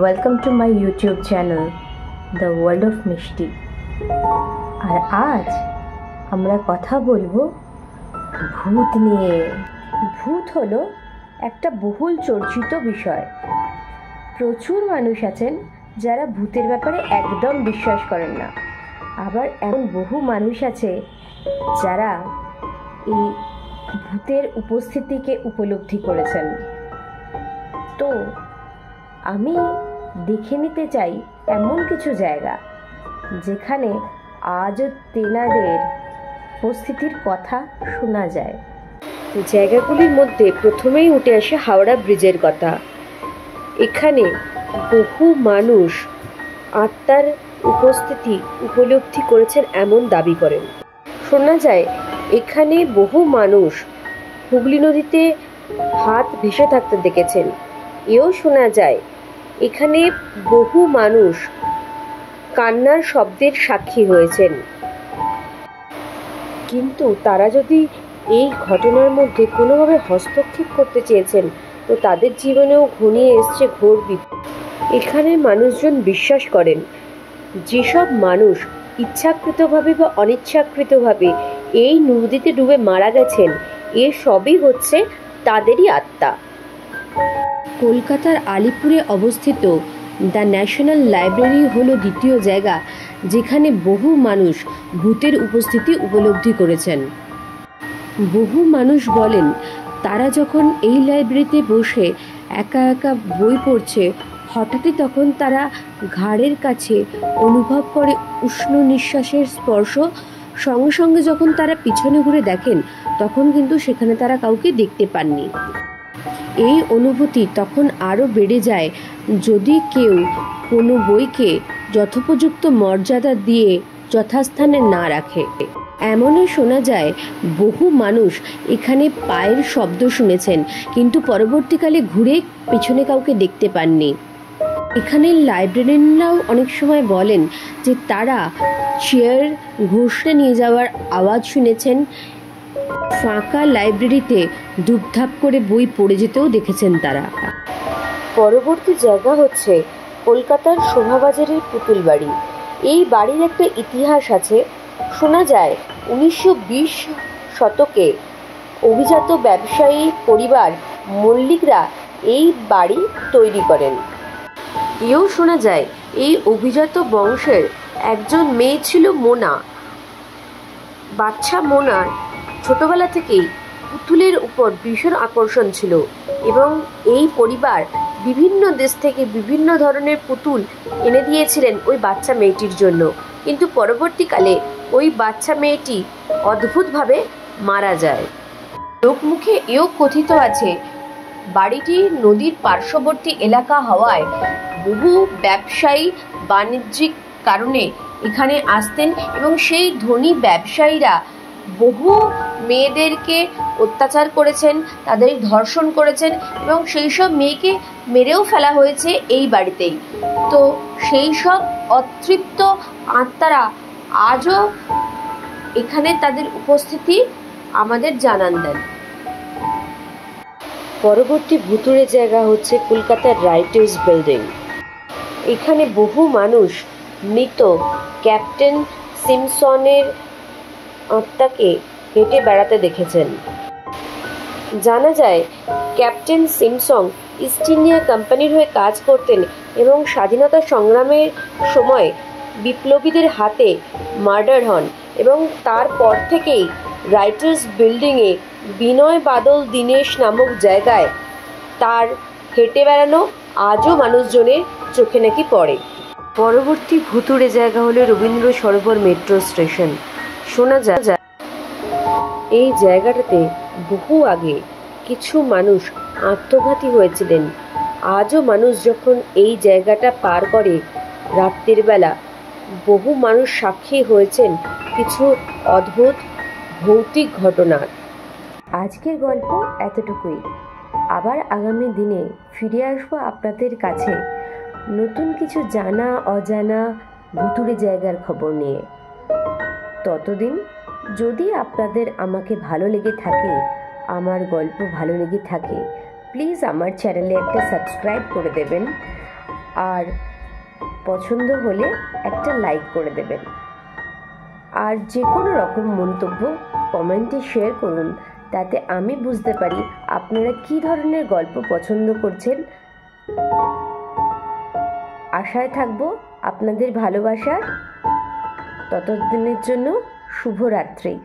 Welcome to my YouTube channel the world of মিষ্টি। আর আজ আমরা কথা বলবো ভূত নিয়ে। ভূত হলো একটা বহুল চর্চিত বিষয়। প্রচুর মানুষ আছেন যারা ভূতের ব্যাপারে একদম বিশ্বাস করেন না, আবার এমন বহু মানুষ আছে যারা এই ভূতের উপস্থিতিকে উপলব্ধি করেছেন। তো আমি দেখে নিতে চাই এমন কিছু জায়গা যেখানে আজও তেনাদের উপস্থিতির কথা শোনা যায়। জায়গাগুলির মধ্যে প্রথমেই উঠে আসে হাওড়া ব্রিজের কথা। এখানে বহু মানুষ আত্মার উপস্থিতি উপলব্ধি করেছেন এমন দাবি করেন। শোনা যায় এখানে বহু মানুষ হুগলি নদীতে হাত ভেসে থাকতে দেখেছেন। এও শোনা যায় এখানে বহু মানুষ কান্নার শব্দের সাক্ষী হয়েছেন। কিন্তু তারা যদি এই ঘটনার মধ্যে কোনোভাবে হস্তক্ষেপ করতে চেয়েছেন, তো তাদের জীবনেও ঘনিয়ে এসছে ঘোর বিপদ। এখানে মানুষজন বিশ্বাস করেন যেসব মানুষ ইচ্ছাকৃতভাবে বা অনিচ্ছাকৃতভাবে এই নদীতে ডুবে মারা গেছেন, এর সবই হচ্ছে তাদেরই আত্মা। কলকাতার আলিপুরে অবস্থিত দ্য ন্যাশনাল লাইব্রেরি হলো দ্বিতীয় জায়গা যেখানে বহু মানুষ ভূতের উপস্থিতি উপলব্ধি করেছেন। বহু মানুষ বলেন তারা যখন এই লাইব্রেরিতে বসে একা একা বই পড়ছে, হঠাৎই তখন তারা ঘাড়ের কাছে অনুভব করে উষ্ণ নিঃশ্বাসের স্পর্শ। সঙ্গে সঙ্গে যখন তারা পিছনে ঘুরে দেখেন, তখন কিন্তু সেখানে তারা কাউকে দেখতে পাননি। এই অনুভূতি তখন আরও বেড়ে যায় যদি কেউ কোনো বইকে যথোপযুক্ত মর্যাদা দিয়ে যথাস্থানে না রাখে। এমনও শোনা যায় বহু মানুষ এখানে পায়ের শব্দ শুনেছেন, কিন্তু পরবর্তীকালে ঘুরে পেছনে কাউকে দেখতে পাননি। এখানের লাইব্রেরিয়ানরাও অনেক সময় বলেন যে তারা চেয়ার ঘষড়ে নিয়ে যাওয়ার আওয়াজ শুনেছেন। ফাঁকা লাইব্রেরিতে ধূপধাপ করে বই পড়ে যেতেও দেখেছেন তারা। পরবর্তী জায়গা হচ্ছে কলকাতার শোভাবাজারের পুতুল বাড়ি। এই বাড়ির একটা ইতিহাস আছে। শোনা যায় 1920 শতকে অভিজাত ব্যবসায়ী পরিবার মল্লিকরা এই বাড়ি তৈরি করেন। এও শোনা যায় এই অভিজাত বংশের একজন মেয়ে ছিল মোনা। বাচ্চা মোনার ছোটবেলা থেকেই পুতুলের উপর ভীষণ আকর্ষণ ছিল এবং এই পরিবার বিভিন্ন দেশ থেকে বিভিন্ন ধরনের পুতুল এনে দিয়েছিলেন ওই বাচ্চা মেয়েটির জন্য। কিন্তু পরবর্তীকালে ওই বাচ্চা মেয়েটি অদ্ভুতভাবে মারা যায়। লোকমুখে এও কথিত আছে বাড়িটি নদীর পার্শ্ববর্তী এলাকা হওয়ায় বহু ব্যবসায়ী বাণিজ্যিক কারণে এখানে আসতেন এবং সেই ধনী ব্যবসায়ীরা বহু মেয়েদেরকে অত্যাচার করেছেন, তাদের ধর্ষণ করেছেন এবং সেই সব মেয়েকে মেরেও ফেলা হয়েছে এই বাড়িতেই। তো সেই সব অতৃপ্ত আত্মারা আজও এখানে তাদের উপস্থিতি আমাদের জানান দেন। পরবর্তী ভুতুড়ে জায়গা হচ্ছে কলকাতার রাইটার্স বিল্ডিং। এখানে বহু মানুষ মৃত ক্যাপ্টেন সিমসনের আত্মাকে হেঁটে বেড়াতে দেখেছেন। জানা যায় ক্যাপ্টেন সিমসন ইস্ট ইন্ডিয়া কোম্পানির হয়ে কাজ করতেন এবং স্বাধীনতা সংগ্রামের সময় বিপ্লবীদের হাতে মার্ডার হন এবং তারপর থেকেই রাইটার্স বিল্ডিংয়ে বিনয় বাদল দীনেশ নামক জায়গায় তার হেঁটে বেড়ানো আজও মানুষজনের চোখে নাকি পড়ে। পরবর্তী ভুতুড়ে জায়গা হলো রবীন্দ্র সরোবর মেট্রো স্টেশন। শোনা যায় এই জায়গাটাতে বহু আগে কিছু মানুষ আত্মঘাতী হয়েছিলেন। আজও মানুষ যখন এই জায়গাটা পার করে রাত্রির বেলা, বহু মানুষ সাক্ষী হয়েছেন কিছু অদ্ভুত ভৌতিক ঘটনার। আজকের গল্প এতটুকুই। আবার আগামী দিনে ফিরে আসবো আপনাদের কাছে নতুন কিছু জানা অজানা ভুতুড়ে জায়গার খবর নিয়ে। ততদিন যদি আপনাদের আমাকে ভালো লেগে থাকে, আমার গল্প ভালো লেগে থাকে, প্লিজ আমার চ্যানেলে একটা সাবস্ক্রাইব করে দেবেন, আর পছন্দ হলে একটা লাইক করে দেবেন। আর যে কোনো রকম মন্তব্য কমেন্টে শেয়ার করুন, তাতে আমি বুঝতে পারি আপনারা কী ধরনের গল্প পছন্দ করছেন। আশায় থাকবো আপনাদের ভালোবাসার। ততদিনের জন্য শুভরাত্রি।